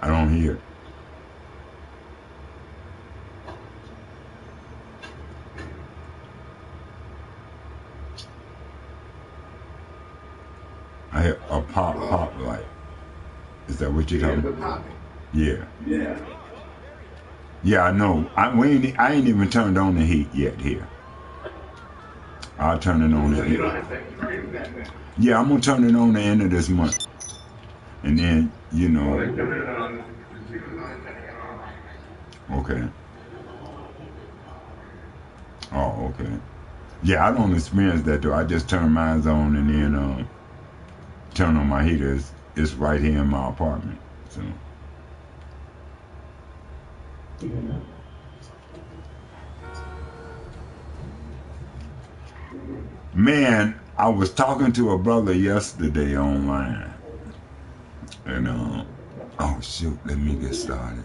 I don't hear it. I hear a pop light. Is that what you're talking about? Yeah. Yeah. Yeah, I know. I ain't even turned on the heat yet here. I'll turn it on. So you don't have to. Yeah, I'm gonna turn it on the end of this month, and then you know. Okay. Oh, okay. Yeah, I don't experience that though. I just turn mine on and then turn on my heater. It's right here in my apartment. So. Man, I was talking to a brother yesterday online, and oh shoot, let me get started.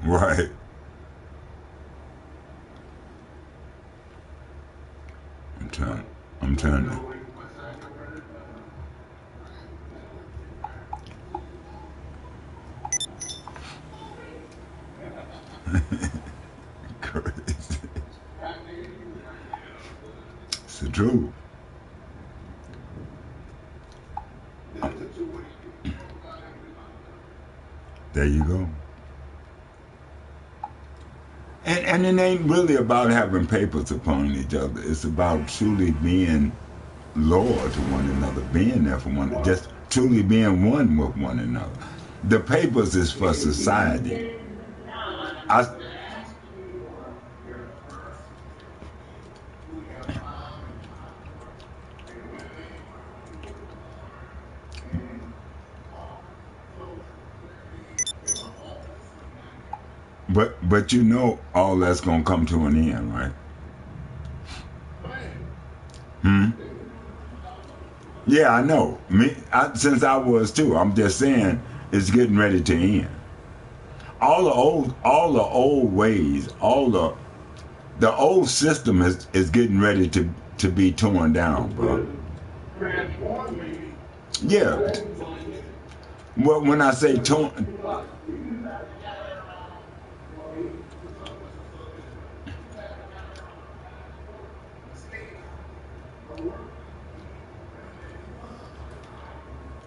Right. I'm trying to. Crazy. It's the truth. There you go. And it ain't really about having papers upon each other. It's about truly being loyal to one another, being there for one, just truly being one with one another. The papers is for society. But you know all that's gonna come to an end, right? Yeah, I know. Since I was too. I'm just saying it's getting ready to end. All the old ways, the old system is getting ready to be torn down, bro. Yeah. Well, when I say torn,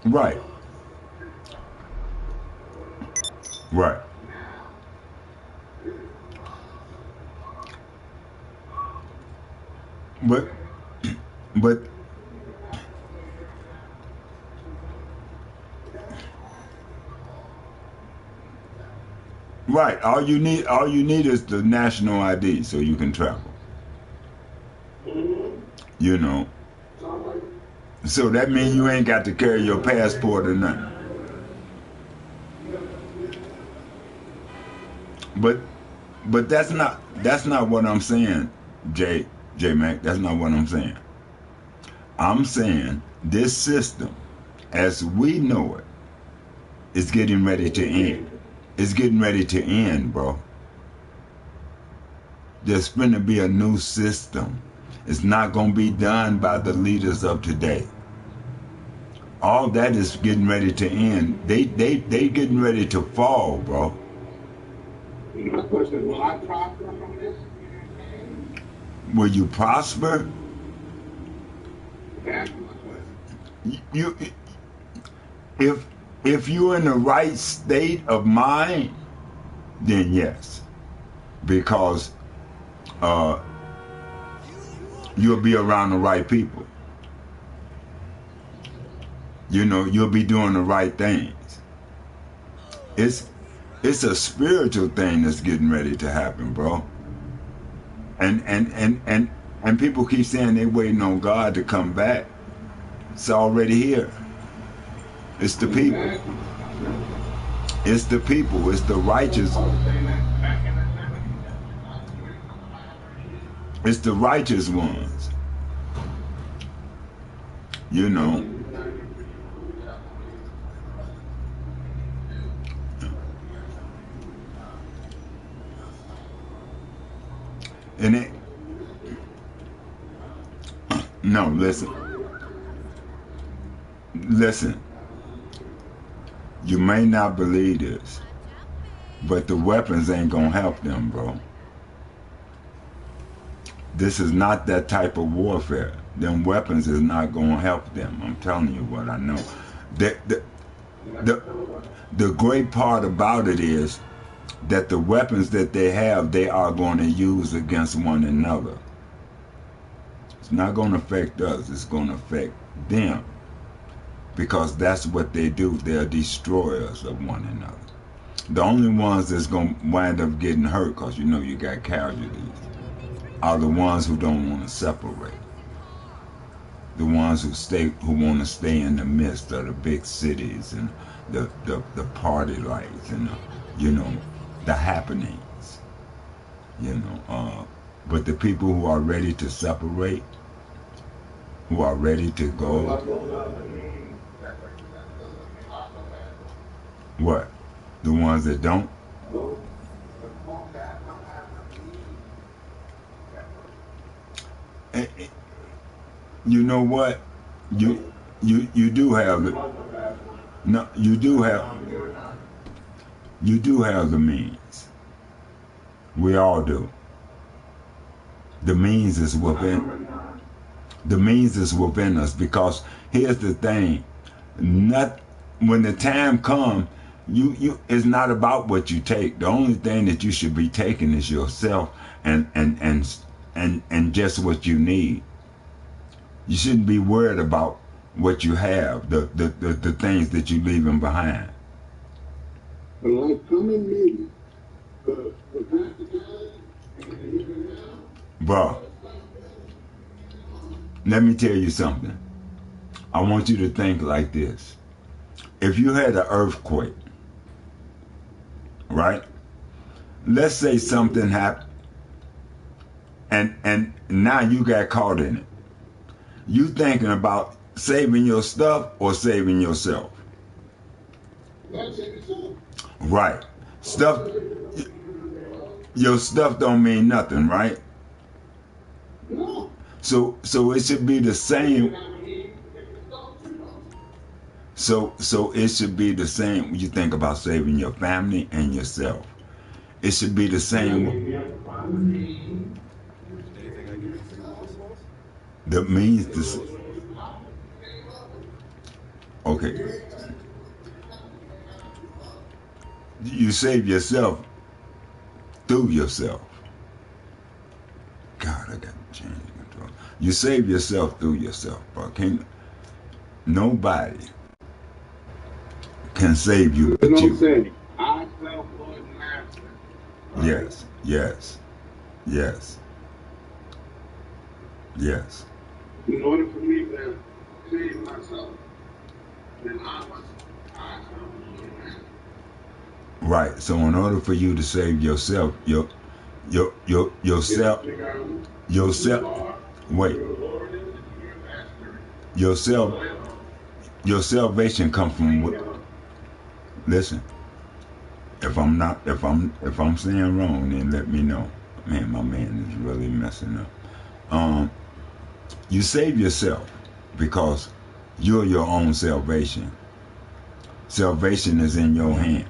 right, right. But but right. All you need is the national ID so you can travel. You know. So that means you ain't got to carry your passport or nothing. But that's not what I'm saying, J Mac. That's not what I'm saying. I'm saying this system, as we know it, is getting ready to end. It's getting ready to end, bro. There's going to be a new system. It's not going to be done by the leaders of today. All that is getting ready to end. They getting ready to fall, bro. My question, will I prosper from this? Will you prosper? That's my question. You if you're in the right state of mind, then yes, because you'll be around the right people. You know, you'll be doing the right things. It's a spiritual thing that's getting ready to happen, bro. And people keep saying they're waiting on God to come back. It's already here. It's the people. It's the people. It's the righteous. It's the righteous ones. You know. And it, no, listen. Listen. You may not believe this, but the weapons ain't gonna help them, bro. This is not that type of warfare. Them weapons is not gonna help them. I'm telling you what I know. The great part about it is that the weapons that they have, they are going to use against one another. It's not going to affect us. It's going to affect them, because that's what they do. They're destroyers of one another. The only ones that's going to wind up getting hurt, because you know you got casualties, are the ones who don't want to separate. The ones who want to stay in the midst of the big cities and the party lights and the happenings, but the people who are ready to separate, who are ready to go, what? The ones that don't? You know what? You do have it. No, you do have the means. We all do. The means is within. The means is within us, because here's the thing: when the time comes, it's not about what you take. The only thing that you should be taking is yourself and just what you need. You shouldn't be worried about what you have, the things that you're leaving behind. Bro, let me tell you something. I want you to think like this. If you had an earthquake, right? Let's say something happened, and now you got caught in it. You thinking about saving your stuff or saving yourself? Right. Your stuff don't mean nothing, right? So it should be the same. So it should be the same when you think about saving your family and yourself. It should be the same. That means this. Okay. You save yourself through yourself. God, I got to change the control. You save yourself through yourself, bro. Nobody can save you but you. Yes, yes, yes, yes. In order for me to save myself, then I must. Right. So in order for you to save yourself, yourself. Wait. Your salvation comes from what? Listen. If I'm saying wrong, then let me know. Man, my man is really messing up. You save yourself because you're your own salvation. Salvation is in your hand.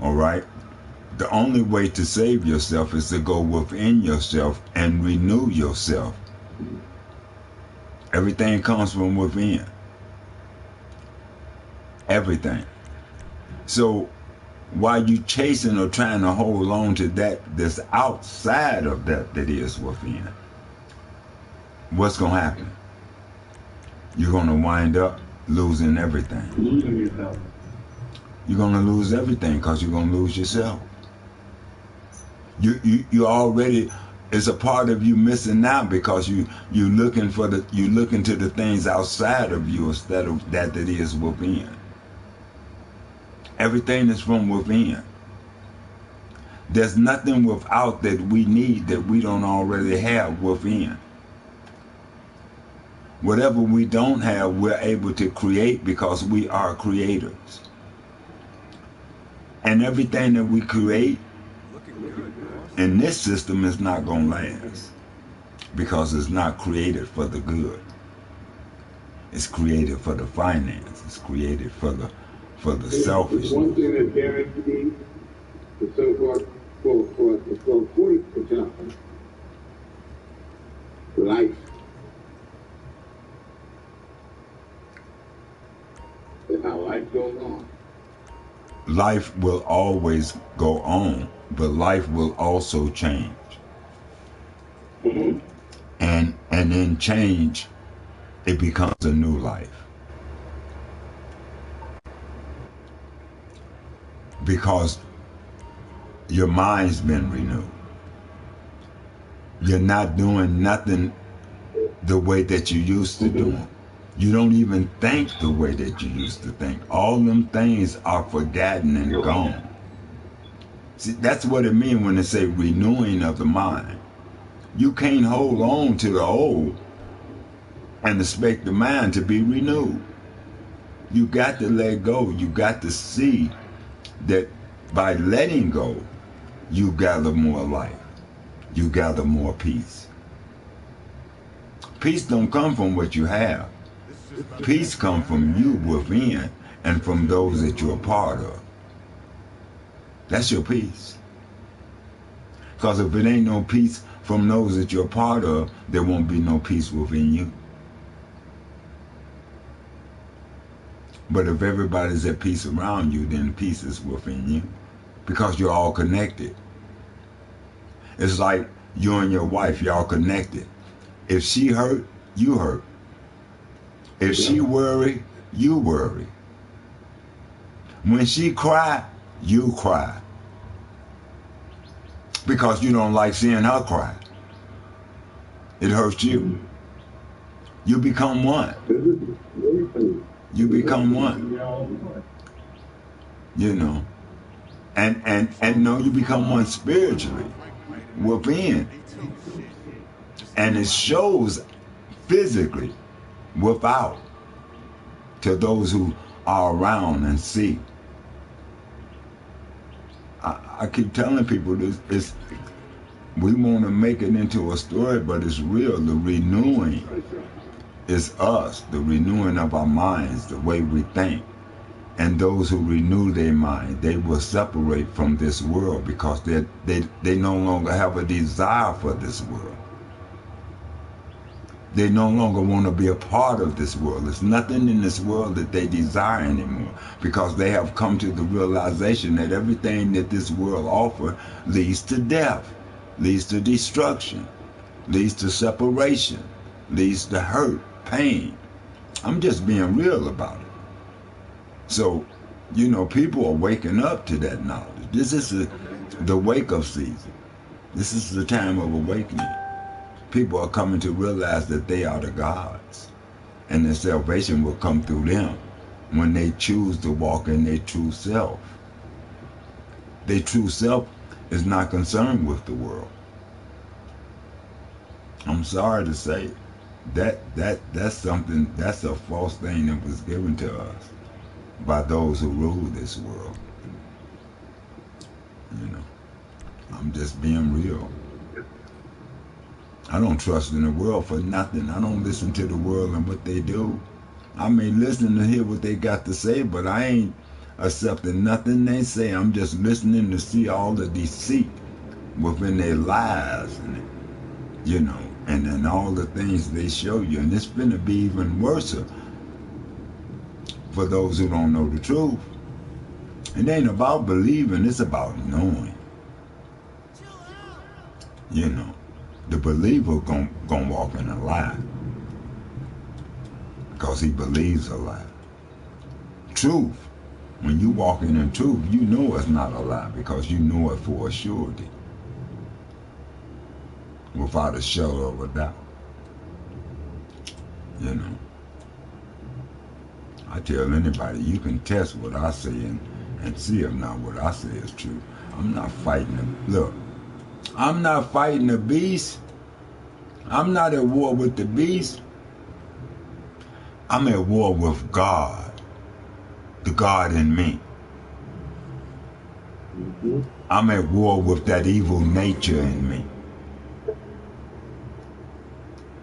All right? The only way to save yourself is to go within yourself and renew yourself. Everything comes from within. Everything. So while you chasing or trying to hold on to that's outside of that is within, what's going to happen? You're going to wind up losing everything. Losing yourself. you're going to lose everything, because you're going to lose yourself. You already, it's a part of you missing out, because you looking to the things outside of you instead of that is within. Everything is from within. There's nothing without that we need that we don't already have within. Whatever we don't have, we're able to create, because we are creators. And everything that we create in this system is not going to last, because it's not created for the good. It's created for the finance. It's created for the selfishness. One thing that guaranteed the so-called for 40% life. And how life goes on. Life will always go on, but life will also change. Mm-hmm. And in change, it becomes a new life. Because your mind's been renewed. You're not doing nothing the way that you used to do. You don't even think the way that you used to think. All them things are forgotten and gone. See, that's what it means when they say renewing of the mind. You can't hold on to the old and expect the mind to be renewed. You got to let go. You got to see that by letting go, you gather more life. You gather more peace. Peace don't come from what you have. Peace comes from you within and from those that you're a part of. That's your peace. Because if it ain't no peace from those that you're a part of, there won't be no peace within you. But if everybody's at peace around you, then peace is within you, because you're all connected. It's like you and your wife, y'all connected. If she hurt, you hurt. If she worry, you worry. When she cry, you cry. Because you don't like seeing her cry. It hurts you. You become one. You become one. You know. And no, you become one spiritually within. And it shows physically without to those who are around and see. I keep telling people this, we want to make it into a story, but it's real. The renewing is us, the renewing of our minds, the way we think. And those who renew their mind, they will separate from this world, because they no longer have a desire for this world. They no longer want to be a part of this world. There's nothing in this world that they desire anymore, because they have come to the realization that everything that this world offers leads to death, leads to destruction, leads to separation, leads to hurt, pain. I'm just being real about it. So, you know, people are waking up to that knowledge. This is the wake-up season. This is the time of awakening. People are coming to realize that they are the gods, and their salvation will come through them when they choose to walk in their true self. Their true self is not concerned with the world. I'm sorry to say that's something, that's a false thing that was given to us by those who rule this world. You know, I'm just being real. I don't trust in the world for nothing. I don't listen to the world and what they do. I may listen to hear what they got to say, but I ain't accepting nothing they say. I'm just listening to see all the deceit within their lives, and you know, and then all the things they show you. And it's going to be even worse for those who don't know the truth. It ain't about believing, it's about knowing. You know. The believer gonna walk in a lie, because he believes a lie. Truth When you walk in the truth, you know it's not a lie because you know it for a surety, without a shadow of a doubt. You know, I tell anybody, you can test what I say and see if not what I say is true. I'm not fighting them. Look, I'm not fighting the beast. I'm not at war with the beast. I'm at war with God, the God in me. I'm at war with that evil nature in me.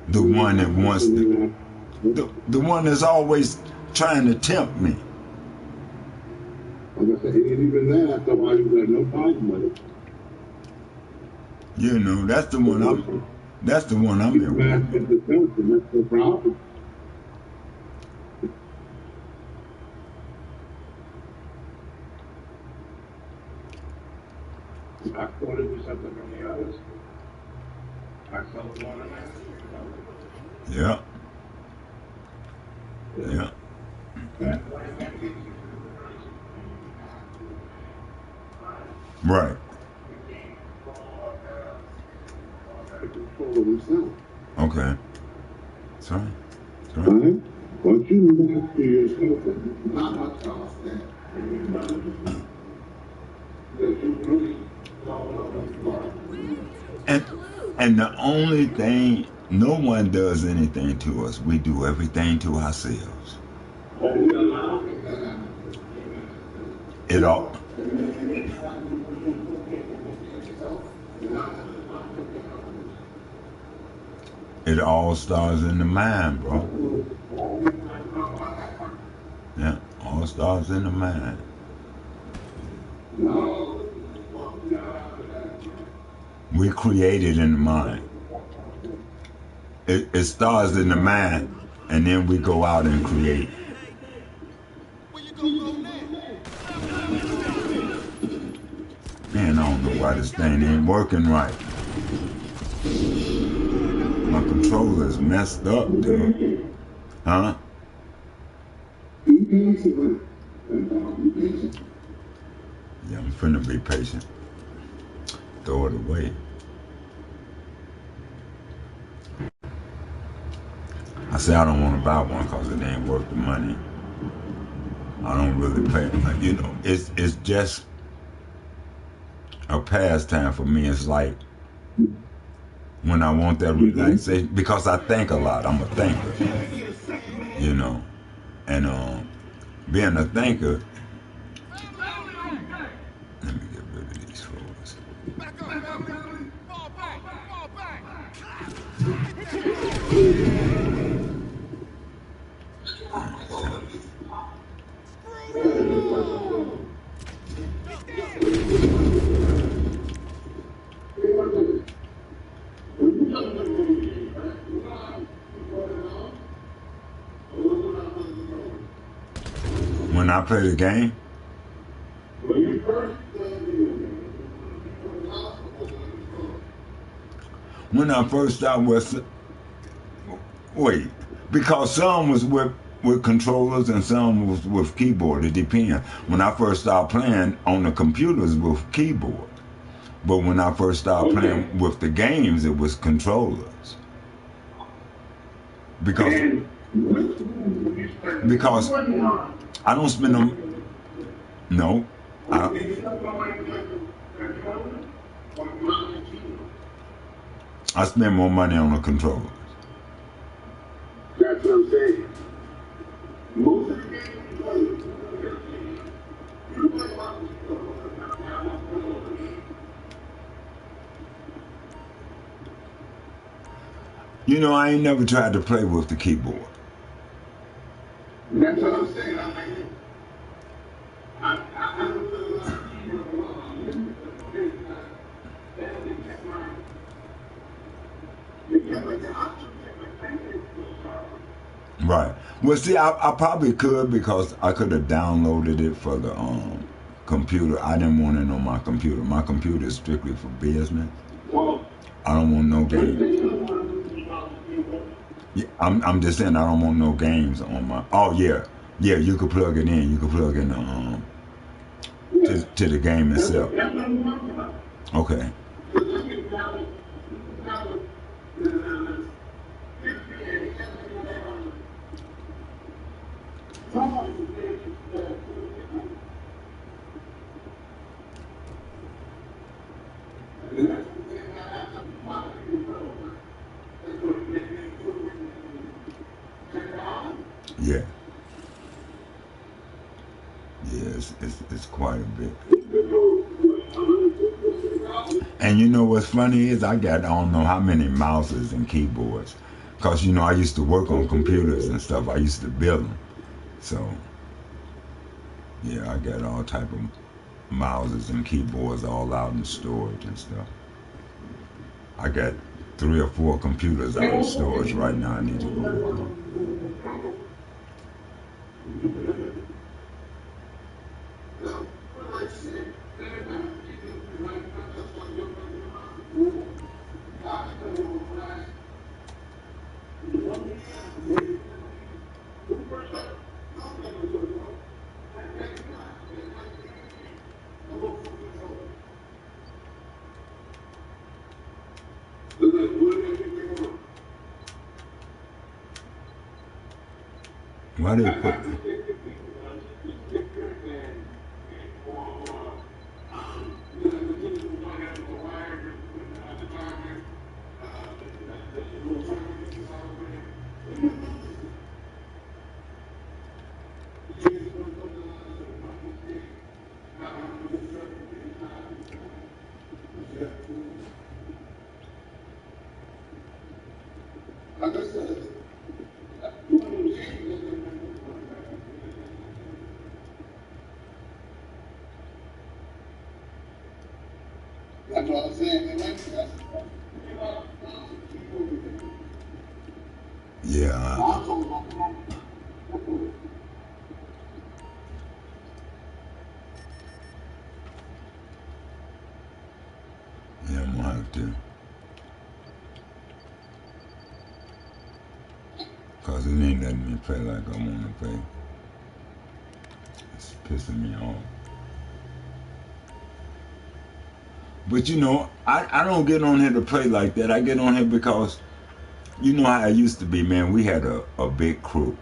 The one that wants to, the one that's always trying to tempt me. Like I said, even that, I thought you had no problem with it. You know, that's the one I'm at war with. That's no problem. I thought it was something from the others. I felt one of them. Yeah. Yeah. Right. Okay. That's right. That's right. But you look to yourself and not much else And the only thing, no one does anything to us. We do everything to ourselves. It all. It all starts in the mind, bro. Yeah, all starts in the mind. We created in the mind. It starts in the mind, and then we go out and create. Man, I don't know why this thing ain't working right. My controller's messed up, dude. Huh? Yeah, I'm finna be patient. Throw it away. I say I don't want to buy one because it ain't worth the money. I don't really pay. You know, it's just a pastime for me. It's like when I want that relaxation, because I think a lot. I'm a thinker, you know, and being a thinker. Let me get rid of these fools. When I play the game, when I first started with, wait, because some was with controllers and some was with keyboard. It depends. When I first started playing on the computers with keyboard, but when I first started playing with the games, it was controllers. Because I don't spend them. No, I spend more money on the controllers. That's what I'm saying. Most of the games you know, I ain't never tried to play with the keyboard. That's what I'm saying. Right. Well, see, I probably could because I could have downloaded it for the computer. I didn't want it on my computer. My computer is strictly for business. I don't want no games. Yeah, I'm just saying I don't want no games on my. Oh yeah, Yeah, you could plug it in. You could plug in to the game itself. Okay. Yeah. Yeah, it's quite a bit. And you know what's funny is I don't know how many mouses and keyboards. Because, I used to work on computers and stuff. I used to build them. So, yeah, I got all type of mouses and keyboards all out in storage and stuff. I got 3 or 4 computers out in storage right now I need to go work on. Why they put... That's what I'm saying. Yeah. Yeah, I'm gonna have to. Cause it ain't letting me play like I wanna play. It's pissing me off. But I don't get on here to play like that. I get on here because you know how it used to be, man. We had a big crew.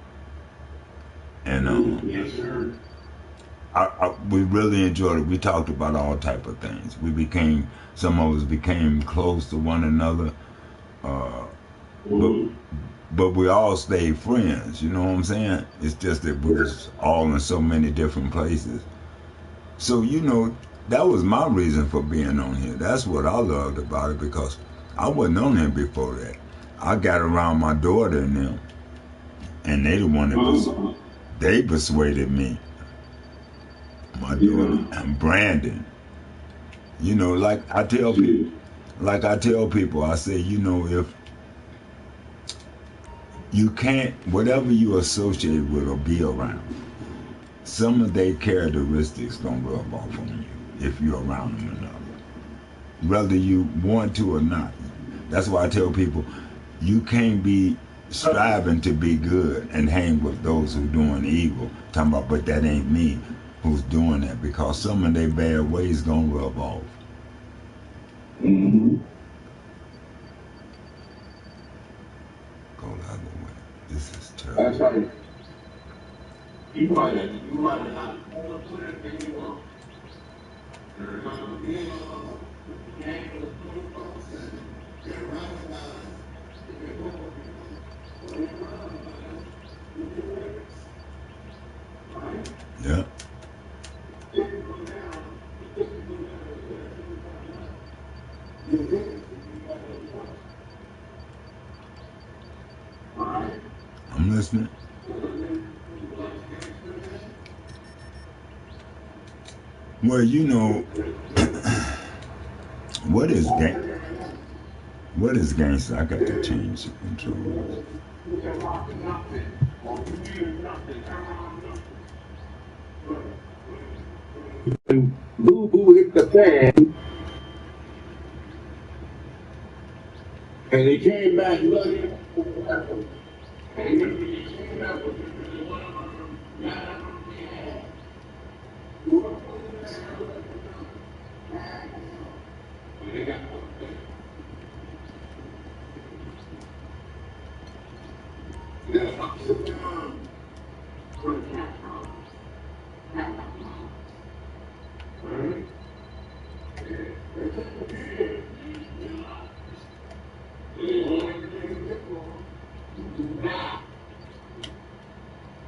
And Yes, sir. we really enjoyed it. We talked about all type of things. Some of us became close to one another. But we all stayed friends, you know what I'm saying? It's just that we was all in so many different places. So, that was my reason for being on here. That's what I loved about it, because I wasn't on here before that. I got around my daughter and them, and they the one that they persuaded me. My daughter and Brandon. Like I tell people, I say, if you can't, whatever you associate with or be around, some of their characteristics gonna rub off on you if you're around them enough, whether you want to or not. That's why I tell people, you can't be striving to be good and hang with those who doing evil. Talking about, but that ain't me who's doing that, because some of their bad ways gonna rub off. Mm-hmm. Go the other way. This is terrible. That's right. You might not put it you want. Yeah. I'm listening. Well, what is gangster? I got to change the controls. When Boo Boo hit the fan, and he came back looking.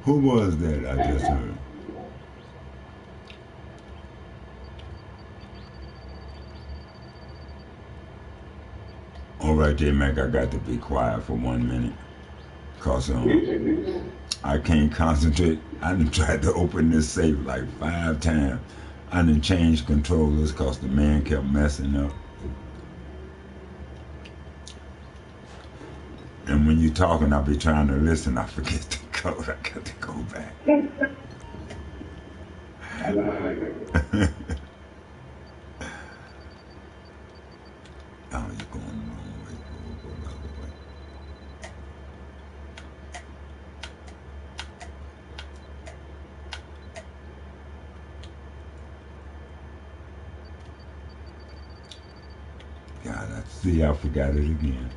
Who was that I just heard? All right, J-Mac, I got to be quiet for 1 minute. Because I can't concentrate. I done tried to open this safe like 5 times. I done changed controllers because the man kept messing up. And when you're talking, I'll be trying to listen. I forget the code. I got to go back. Oh, you're going the wrong way. Go the other way. God, I see I forgot it again.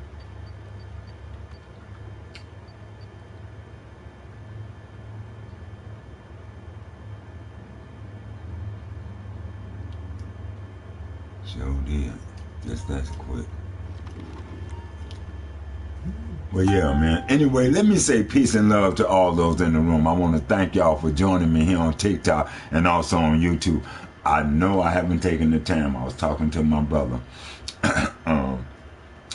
Sure did. Just that's quick. Well, yeah, man. Anyway, let me say peace and love to all those in the room. I want to thank y'all for joining me here on TikTok and also on YouTube. I know I haven't taken the time. I was talking to my brother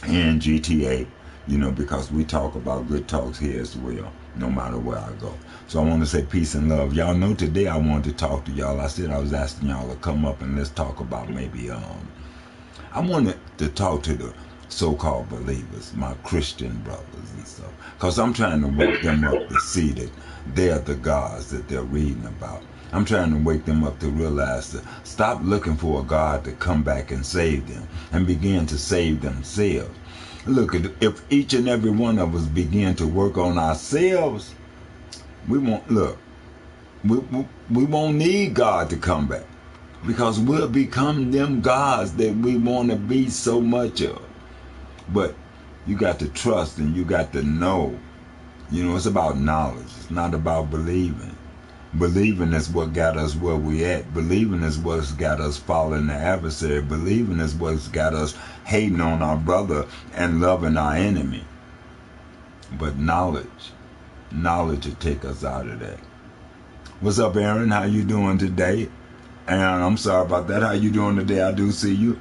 in GTA, you know, because we talk about good talks here as well, no matter where I go. So I want to say peace and love. Y'all know today I wanted to talk to y'all. I said I was asking y'all to come up and let's talk about maybe, I wanted to talk to the so-called believers, my Christian brothers and stuff, because I'm trying to wake them up to see that they're the gods that they're reading about. I'm trying to wake them up to realize to stop looking for a God to come back and save them and begin to save themselves. Look, if each and every one of us begin to work on ourselves, we won't we won't need God to come back, because we'll become them gods that we want to be so much of. But you got to trust and you got to know. You know, it's about knowledge. It's not about believing. Believing is what got us where we at. Believing is what's got us following the adversary. Believing is what's got us hating on our brother and loving our enemy. But knowledge will take us out of that. What's up, Aaron? How you doing today? And I'm sorry about that. How you doing today? I do see you.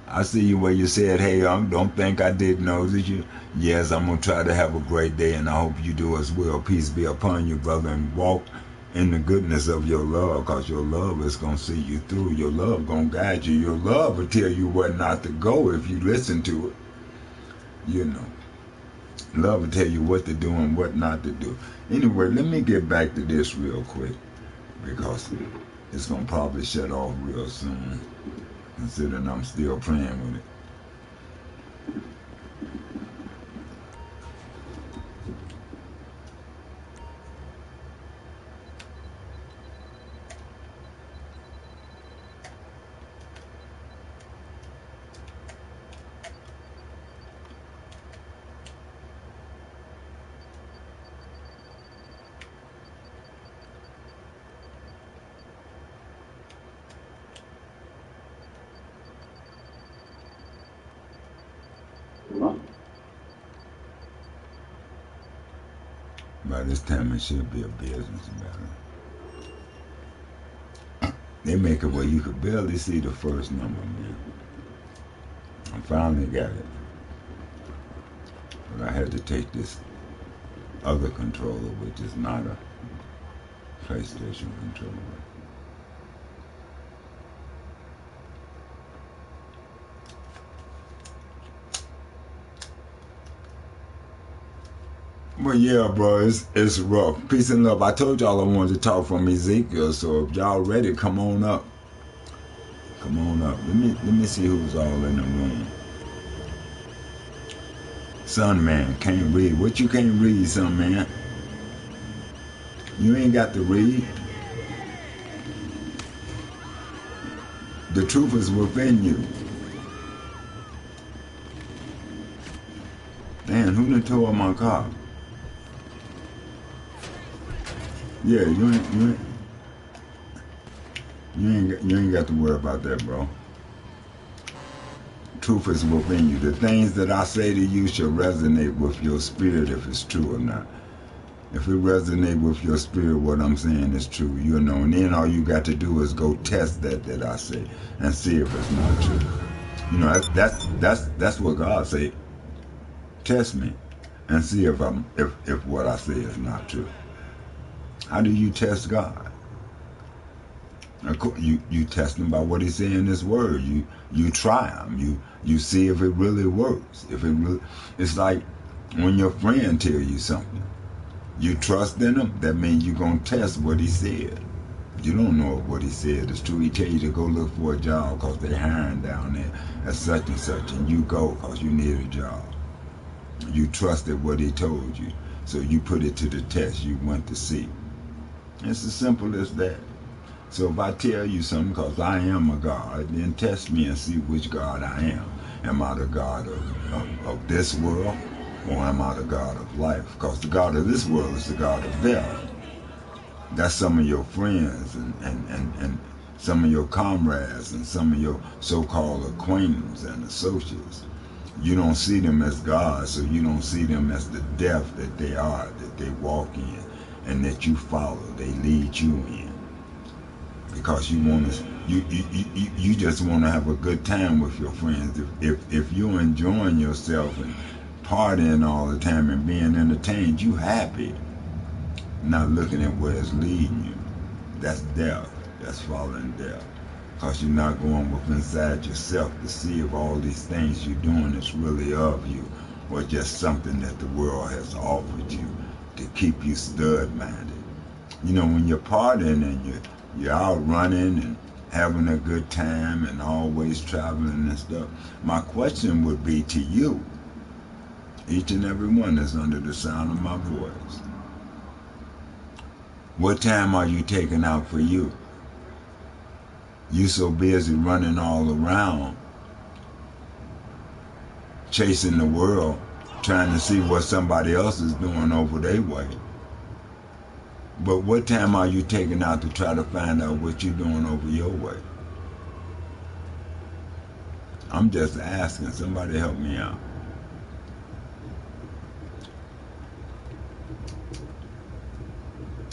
I see you where you said, hey, don't think I did notice you. Yes, I'm going to try to have a great day, and I hope you do as well. Peace be upon you, brother, and walk in the goodness of your love, because your love is going to see you through. Your love going to guide you. Your love will tell you where not to go if you listen to it. You know, love will tell you what to do and what not to do. Anyway, let me get back to this real quick, because it's going to probably shut off real soon, considering I'm still playing with it. By this time, it should be a business matter. They make it where you could barely see the first number, man. I finally got it. But I had to take this other controller, which is not a PlayStation controller. Well, yeah, bro, it's rough. Peace and love. I told y'all I wanted to talk from Ezekiel, so if y'all ready, come on up. Come on up. Let me see who's all in the room. Son man, can't read. What you can't read, son man? You ain't got to read. The truth is within you. Man, who done tore my car? Yeah, you ain't got to worry about that, bro. Truth is within you. The things that I say to you shall resonate with your spirit if it's true or not. If it resonates with your spirit, what I'm saying is true, you know. And then all you got to do is go test that I say and see if it's not true. You know, that's what God say. Test me and see if what I say is not true. How do you test God? You test him by what he say in his word. You try him. You see if it really works. If it really, it's like when your friend tell you something. You trust in him. That means you gonna test what he said. You don't know if what he said is true. He tell you to go look for a job because they're hiring down there at such and such, and you go because you need a job. You trusted what he told you, so you put it to the test. You went to see. It's as simple as that. So if I tell you something because I am a God, then test me and see which God I am. Am I the God of this world, or am I the God of life? Because the God of this world is the God of death. That's some of your friends and some of your comrades and some of your so-called acquaintances and associates. You don't see them as God, so you don't see them as the death that they are, that they walk in, and that you follow. They lead you in. Because you want to, you just want to have a good time with your friends. If you're enjoying yourself and partying all the time and being entertained, you happy, not looking at where it's leading you. That's death. That's following death. Because you're not going with inside yourself to see if all these things you're doing is really of you, or just something that the world has offered you to keep you stud-minded. You know, when you're partying and you're out running and having a good time and always traveling and stuff, my question would be to you, each and every one that's under the sound of my voice. What time are you taking out for you? You so busy running all around, chasing the world, trying to see what somebody else is doing over their way. But what time are you taking out to try to find out what you're doing over your way? I'm just asking. Somebody help me out.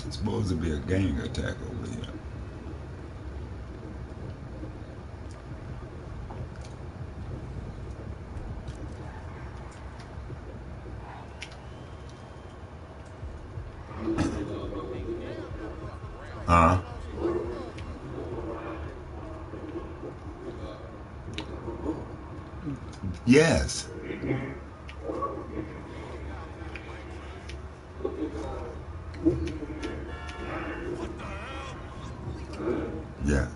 It's supposed to be a gang attack over here. Huh? Yes. Yeah.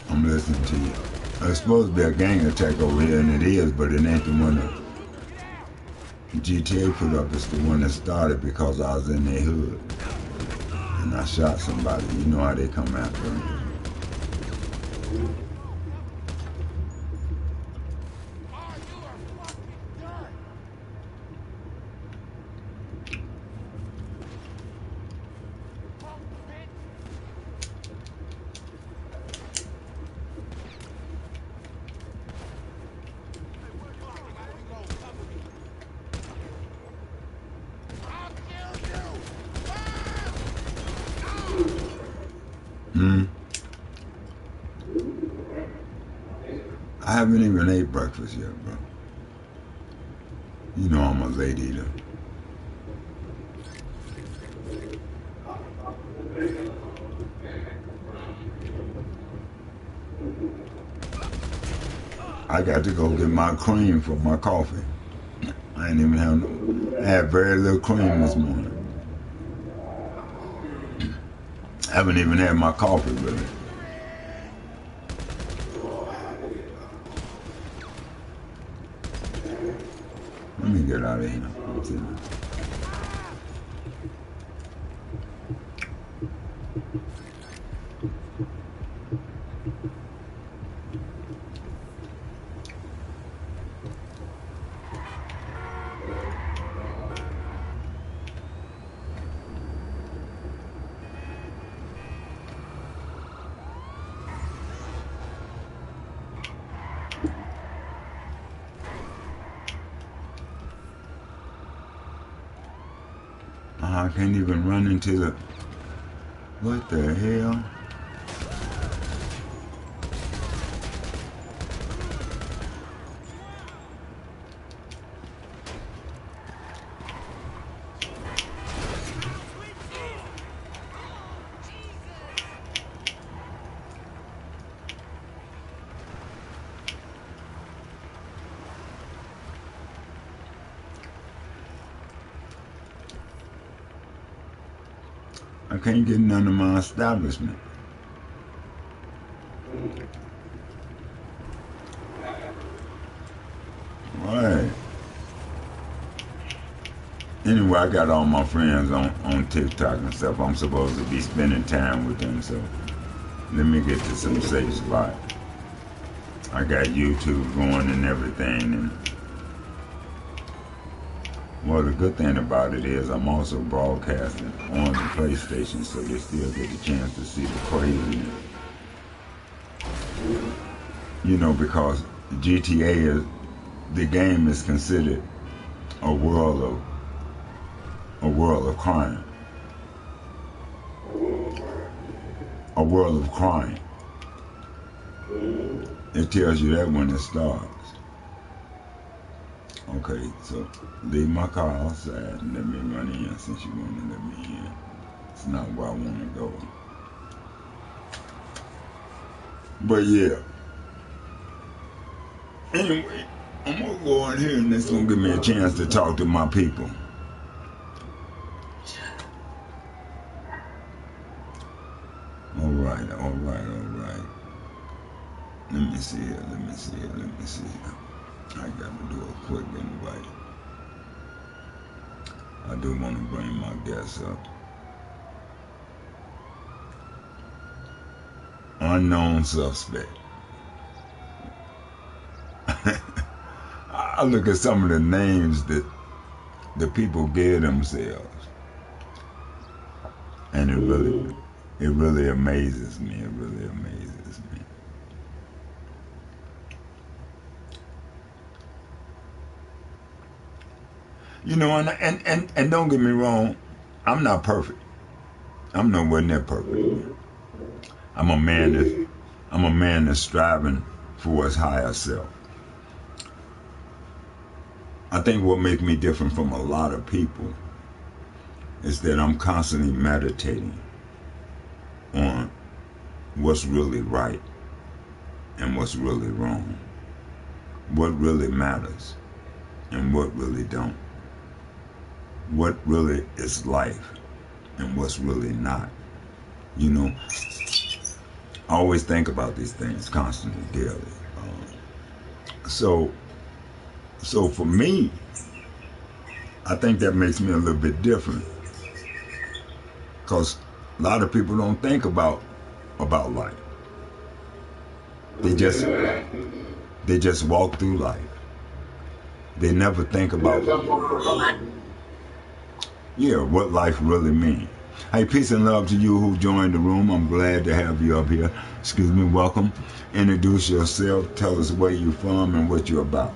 I'm listening to you. It's supposed to be a gang attack over here, and it is, but it ain't the one that GTA put up. It's the one that started because I was in their hood. And I shot somebody. You know how they come after me. haven't even ate breakfast yet, bro. You know I'm a late eater. I got to go get my cream for my coffee. I ain't even have no. I had very little cream this morning. I haven't even had my coffee really. Let me get out of here. I can't even run into the... What the hell? I can't get none of my establishment. Right. Anyway, I got all my friends on TikTok and stuff. I'm supposed to be spending time with them, so let me get to some safe spot. I got YouTube going and everything, and well, the good thing about it is I'm also broadcasting on the PlayStation, so they still get the chance to see the craziness. You know, because GTA is, the game is considered a world of crime. A world of crime. It tells you that when it starts. Okay, so leave my car outside and let me run in since you want to let me in. It's not where I want to go. But yeah. Anyway, I'm going to go in here and it's going to give me a chance to talk to my people. All right. Let me see here. I got to do a quick invite. I do want to bring my guests up. Unknown suspect. I look at some of the names that the people give themselves, and it really amazes me. It really amazes me. You know, and don't get me wrong, I'm not perfect. I'm nowhere near perfect. I'm a man that's striving for his higher self. I think what makes me different from a lot of people is that I'm constantly meditating on what's really right and what's really wrong, what really matters and what really don't, what really is life and what's really not. You know, I always think about these things constantly, daily. So for me, I think that makes me a little bit different, because a lot of people don't think about life. They just walk through life. They never think about what life really means. Hey, peace and love to you who joined the room. I'm glad to have you up here. Excuse me, welcome. Introduce yourself. Tell us where you're from and what you're about.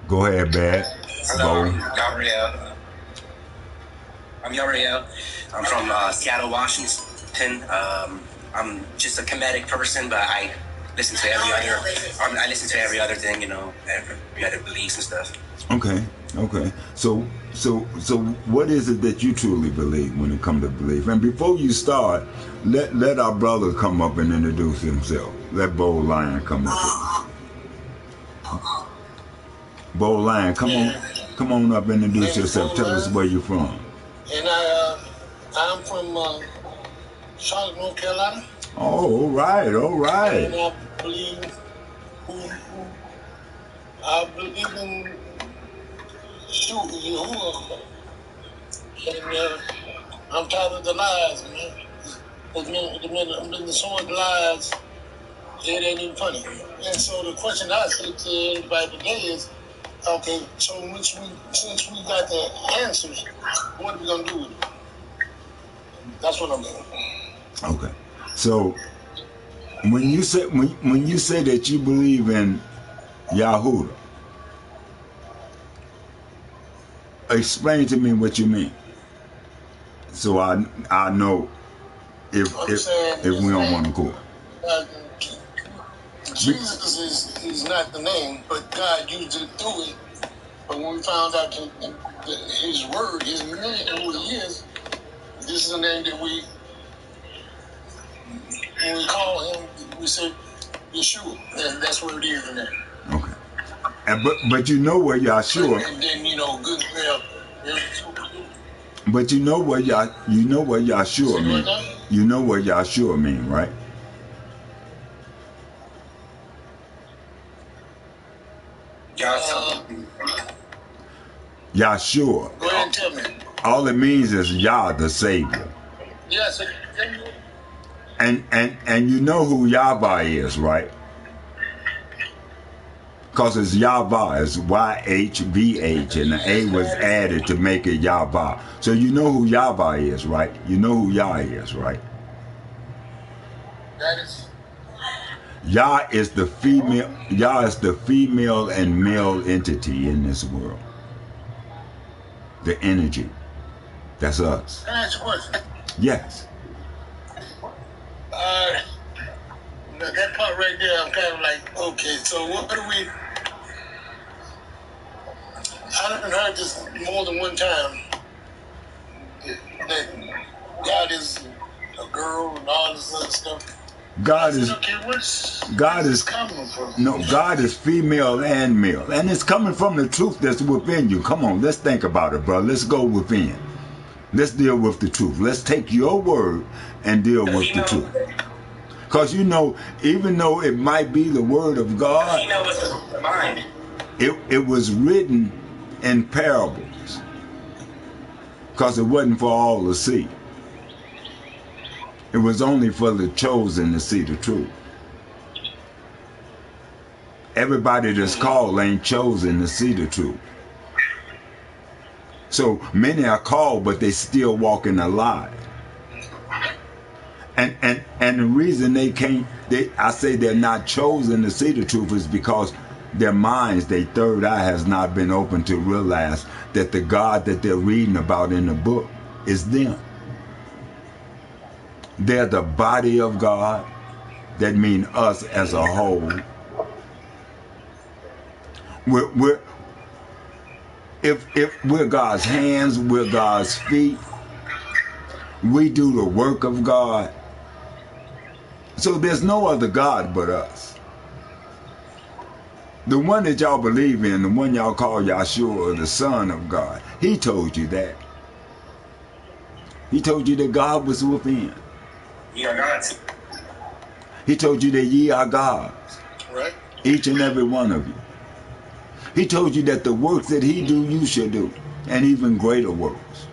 Go ahead, Bad. Hello, Gabriel. I'm Gabriel. I'm from Seattle, Washington. I'm just a comedic person, but I listen to every other. I listen to every other thing, you know, every other beliefs and stuff. Okay, okay. So what is it that you truly believe when it comes to belief? And before you start, let our brother come up and introduce himself. Let Bold Lion come up. Bold Lion, come on up and introduce yourself. Tell us where you're from. And I'm from Charlotte, North Carolina. Oh, all right, all right. And I believe in Yahuwah. And I'm tired of the lies, man. I'm been so much lies, it ain't even funny. And so the question I say to everybody today is, okay, so since we got the answers, what are we gonna do with it? That's what I'm doing. Okay. So when you say that you believe in Yahuwah, explain to me what you mean, so I know if we don't want to go. Jesus is not the name, but God used it through it. But when we found out His word, His name, who He is, this is the name that when we call Him, we say Yeshua, and that's what it is in there. Okay. And but you know what Yeshua. And then good prayer. But you know what Yeshua mean. You know what Yeshua mean, right? Yeshua. Go ahead and tell me. All it means is Yah, the Savior. Yes. And you know who Yahweh is, right? Because it's Yahweh, it's YHVH, and the A was added to make it Yahweh. So you know who Yahweh is, right? You know who Yah is, right? That is. Yah is the female and male entity in this world. The energy. That's us. Can I ask you a question? Yes. That part right there, I'm kind of like, okay, so what do we... I done heard this more than one time, that God is a girl and all this other stuff. God is coming from? No, God is female and male. And it's coming from the truth that's within you. Come on, let's think about it, bro. Let's go within. Let's deal with the truth. Let's take your word and deal with the truth. Because even though it might be the word of God, it was written in parables. Because it wasn't for all to see. It was only for the chosen to see the truth. Everybody that's called ain't chosen to see the truth. So many are called, but they still walking a lie. And the reason I say they're not chosen to see the truth is because their minds, their third eye has not been open to realize that the God that they're reading about in the book is them. They're the body of God. That means us as a whole. If we're God's hands, we're God's feet. We do the work of God. So there's no other God but us. The one that y'all believe in, the one y'all call Yeshua, the Son of God, He told you that. He told you that God was within. Ye are gods. He told you that ye are gods. Right. Each and every one of you. He told you that the works that He do, you should do. And even greater works.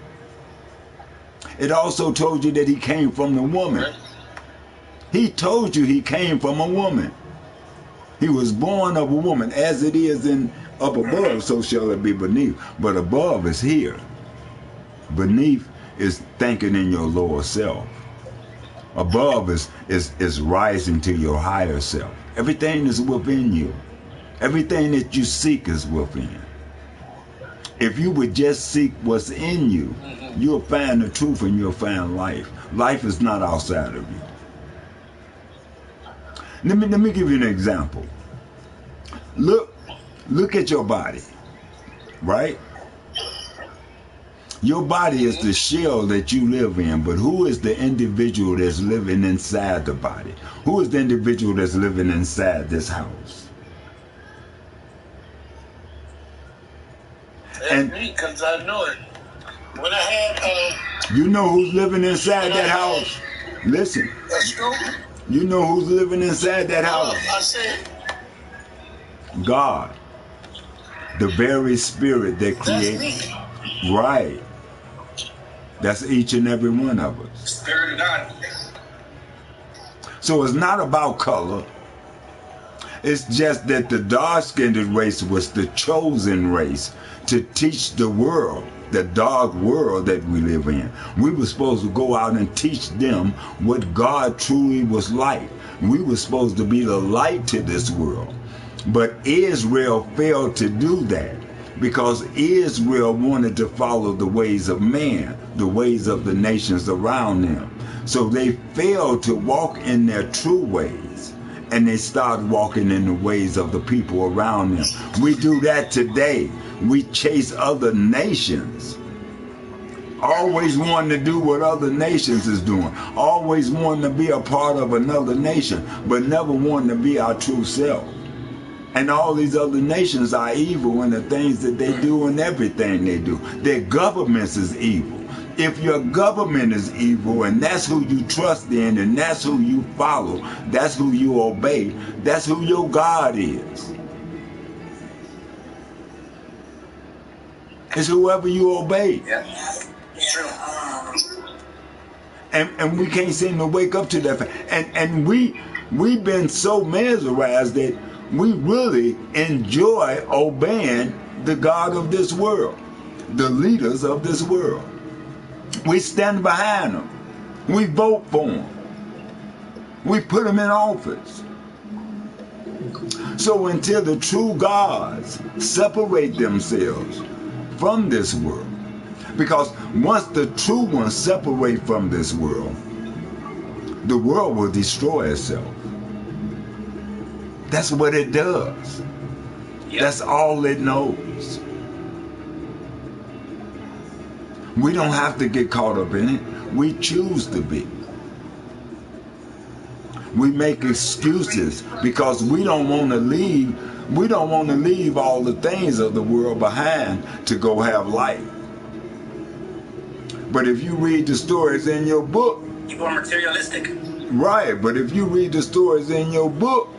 It also told you that He came from the woman. Right. He told you He came from a woman. He was born of a woman. As it is up above, so shall it be beneath. But above is here. Beneath is thinking in your lower self. Above is rising to your higher self. Everything is within you. Everything that you seek is within. If you would just seek what's in you, you'll find the truth and you'll find life. Life is not outside of you. Let me give you an example. Look at your body, right? Your body is the shell that you live in, but who is the individual that's living inside the body? Who is the individual that's living inside this house? That's me, because I know it. When I had... you know who's living inside that house? Listen. That's true. You know who's living inside that house? I said... God. The very spirit that created. That's me. Right. That's each and every one of us. Spirit of God. So it's not about color. It's just that the dark-skinned race was the chosen race to teach the world, the dark world that we live in. We were supposed to go out and teach them what God truly was like. We were supposed to be the light to this world. But Israel failed to do that because Israel wanted to follow the ways of man, the ways of the nations around them. So they failed to walk in their true ways, and they started walking in the ways of the people around them. We do that today. We chase other nations, always wanting to do what other nations is doing, always wanting to be a part of another nation, but never wanting to be our true self. And all these other nations are evil in the things that they do and everything they do. Their governments is evil. If your government is evil and that's who you trust in and that's who you follow, that's who you obey, that's who your God is. It's whoever you obey. Yeah, true. And we can't seem to wake up to that fact. And we've been so mesmerized that we really enjoy obeying the God of this world, the leaders of this world. We stand behind them. We vote for them. We put them in office. So until the true gods separate themselves from this world, because once the true ones separate from this world, the world will destroy itself. That's what it does. Yep. That's all it knows. We don't have to get caught up in it. We choose to be. We make excuses because we don't want to leave. We don't want to leave all the things of the world behind to go have life. But if you read the stories in your book, people are materialistic. Right, but if you read the stories in your book,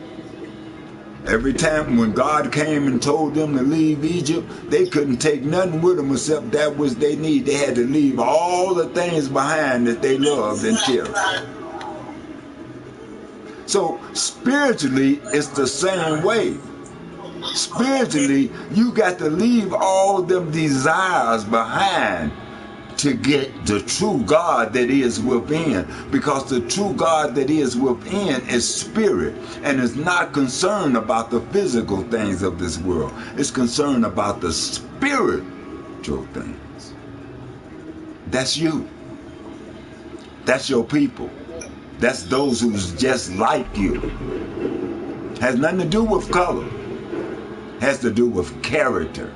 every time when God came and told them to leave Egypt, they couldn't take nothing with them except that which they need. They had to leave all the things behind that they loved and cherished. So spiritually, it's the same way. Spiritually, you got to leave all them desires behind to get the true God that is within, because the true God that is within is spirit and is not concerned about the physical things of this world. It's concerned about the spiritual things. That's you. That's your people. That's those who's just like you. Has nothing to do with color. Has to do with character.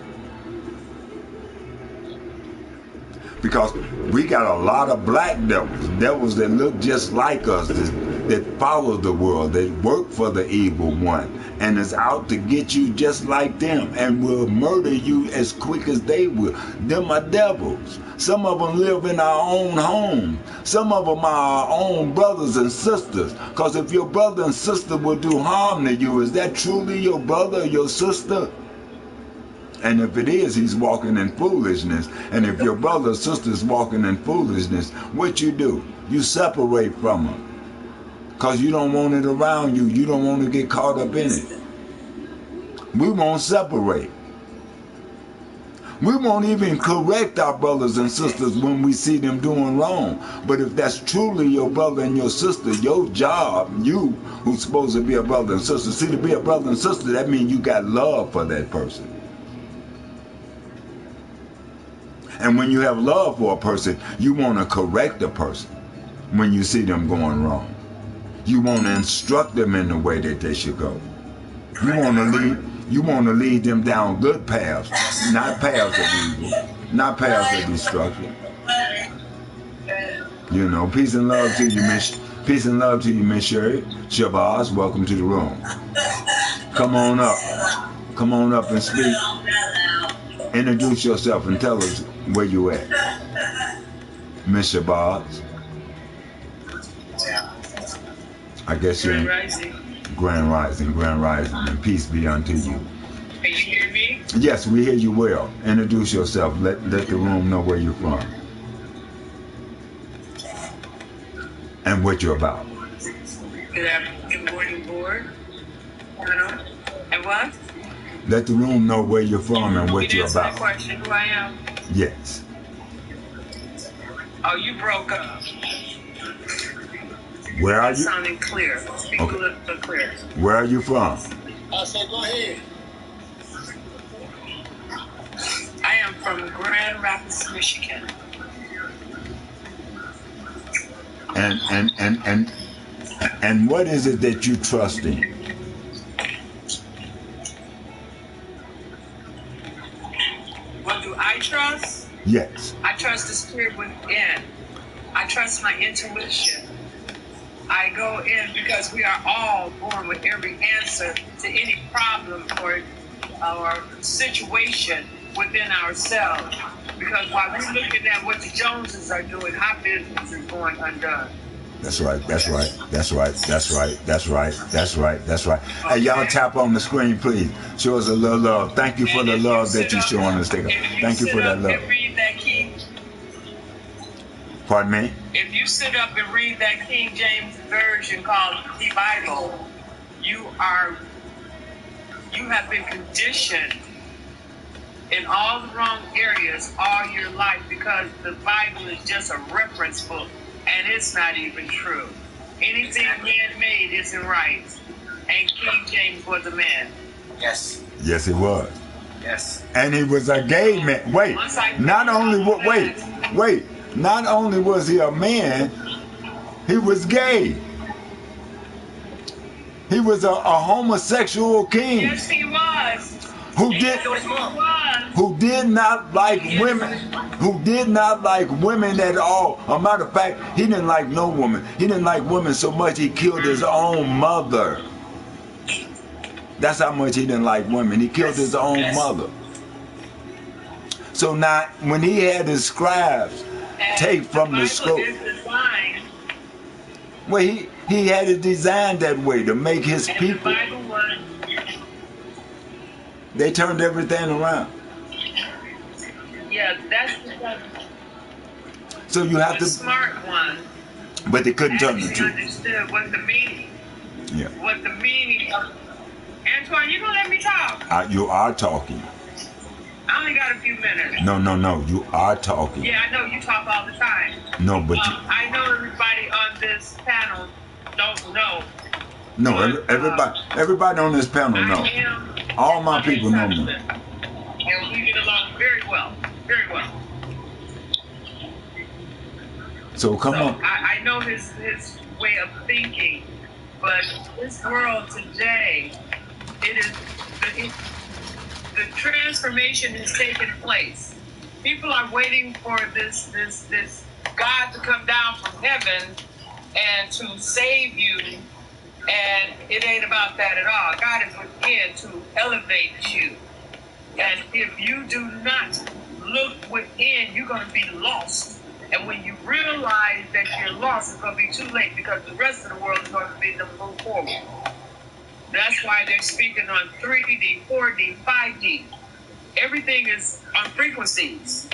Because we got a lot of black devils that look just like us, that follow the world, that work for the evil one, and is out to get you just like them, and will murder you as quick as they will. Them are devils. Some of them live in our own home. Some of them are our own brothers and sisters. Because if your brother and sister will do harm to you, is that truly your brother or your sister? And if it is, he's walking in foolishness. And if your brother or sister is walking in foolishness, what you do? You separate from them. Because you don't want it around you. You don't want to get caught up in it. We won't separate. We won't even correct our brothers and sisters when we see them doing wrong. But if that's truly your brother and your sister, your job, you who's supposed to be a brother and sister, see, to be a brother and sister, that means you got love for that person. And when you have love for a person, you want to correct a person when you see them going wrong. You want to instruct them in the way that they should go. You want to lead them down good paths, not paths of evil, not paths of destruction. You know, peace and love to you, peace and love to you, Miss Sherry. Shabazz, welcome to the room. Come on up. Come on up and speak. Introduce yourself and tell us where you at. Miss Shabazz. I guess you're in Grand Rising, and peace be unto you. Can you hear me? Yes, we hear you well. Introduce yourself. Let the room know where you're from. And what you're about. Good morning, board. And what? Let the room know where you're from and what you're about. Answer the question, who I am? Yes. Oh, you broke up. Where are you? Sounding clear. Speak Okay. a little bit clear. Where are you from? I said, go ahead. I am from Grand Rapids, Michigan. And what is it that you trust in? What do I trust? Yes. I trust the spirit within. I trust my intuition. I go in because we are all born with every answer to any problem or situation within ourselves. Because while we're looking at what the Joneses are doing, our business is going undone. That's right. Hey, y'all tap on the screen, please. Show us a little love. Thank you for the love that you're showing us. Thank you for that love. And read that King, Pardon me? if you sit up and read that King James Version called the Bible, you have been conditioned in all the wrong areas all your life because the Bible is just a reference book. And it's not even true. Anything man made isn't right. And King James was a man. Yes. Yes, he was. Yes. And he was a gay man. Wait, not only was he a man, he was gay. He was a homosexual king. Yes, he was. Who did not like women. Who did not like women at all. A matter of fact, he didn't like no woman. He didn't like women so much he killed his own mother. That's how much he didn't like women. He killed his own mother. So now, when he had his scribes take from the scroll, well, he had it designed that way to make his people. They turned everything around. Yeah, that's the So you have to. smart one. But they couldn't turn the Actually truth. understood what the meaning. Yeah. What the meaning of. Antoine, you gonna let me talk? You are talking. I only got a few minutes. No. You are talking. Yeah, I know you talk all the time. No, but I know everybody on this panel don't know. everybody on this panel know. All my people know me. And we get along very well. Very well. So come on. I know his way of thinking, but this world today, the transformation has taken place. People are waiting for this God to come down from heaven and to save you, and it ain't about that at all. God is within to elevate you. And if you do not look within, you're going to be lost. And when you realize that you're lost, it's going to be too late because the rest of the world is going to be to move forward. That's why they're speaking on 3D, 4D, 5D. Everything is on frequencies.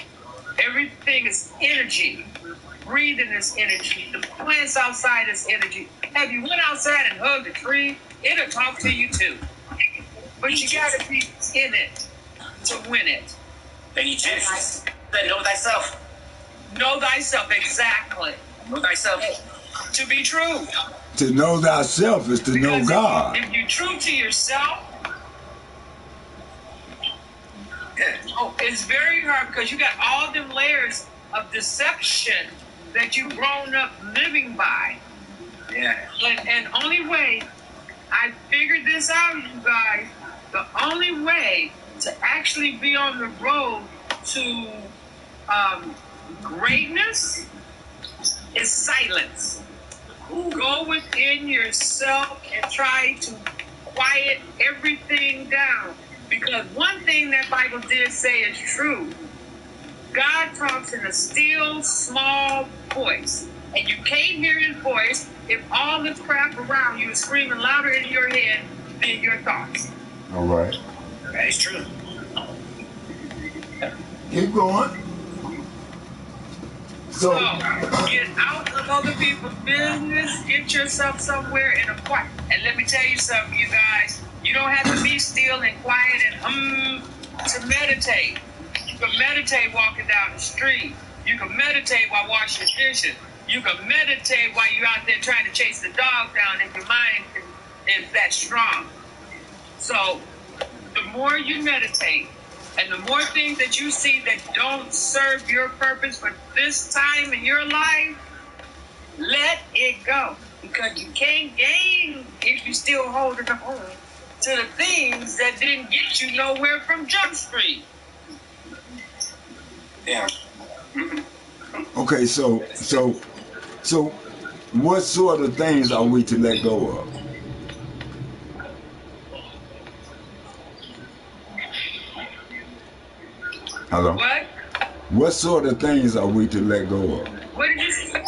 Everything is energy. Breathing is energy. The plants outside is energy. Have you went outside and hugged a tree? It'll talk to you too. But you got to be in it to win it. Then you Jesus said, know thyself. Know thyself, exactly. Know thyself. To be true. To know thyself is to know God. If you're true to yourself, it's very hard because you got all them layers of deception that you've grown up living by. Yeah. And only way I figured this out, you guys, the only way to actually be on the road to greatness is silence. Go within yourself and try to quiet everything down. Because one thing that Bible did say is true. God talks in a still, small voice. And you can't hear his voice if all this crap around you is screaming louder in your head than your thoughts. All right. That is true. Keep going. So get out of other people's business, get yourself somewhere in a quiet. And let me tell you something, you guys. You don't have to be still and quiet and to meditate. You can meditate walking down the street. You can meditate while washing dishes. You can meditate while you're out there trying to chase the dog down if your mind is that strong. So the more you meditate and the more things that you see that don't serve your purpose for this time in your life, let it go. Because you can't gain if you're still holding on to the things that didn't get you nowhere from Jump Street. Yeah. okay, so what sort of things are we to let go of? Hello? What? What sort of things are we to let go of? What did you say?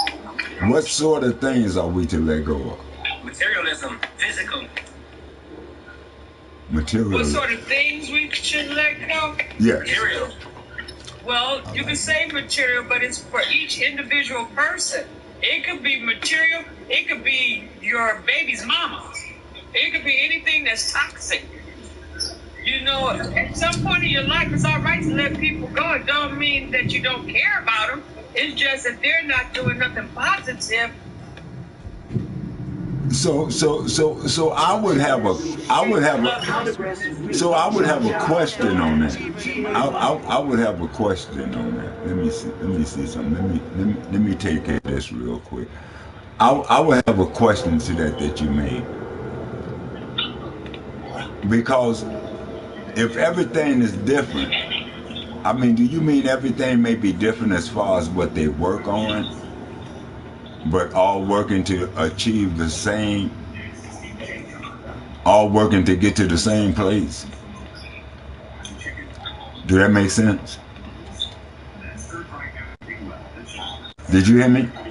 What sort of things are we to let go of? Materialism, physical. Material. What sort of things we should let go? Yes. Material. Well, you can say material, but it's for each individual person. It could be material. It could be your baby's mama. It could be anything that's toxic. You know, at some point in your life, it's all right to let people go. It don't mean that you don't care about them. It's just that they're not doing nothing positive. So I would have a question on that. I would have a question on that. Let me see something. Let me take care of this real quick. I would have a question to that you made, because if everything is different, I mean, do you mean everything may be different as far as what they work on, but all working to achieve the same, all working to get to the same place? Do that make sense? Did you hear me? Yeah.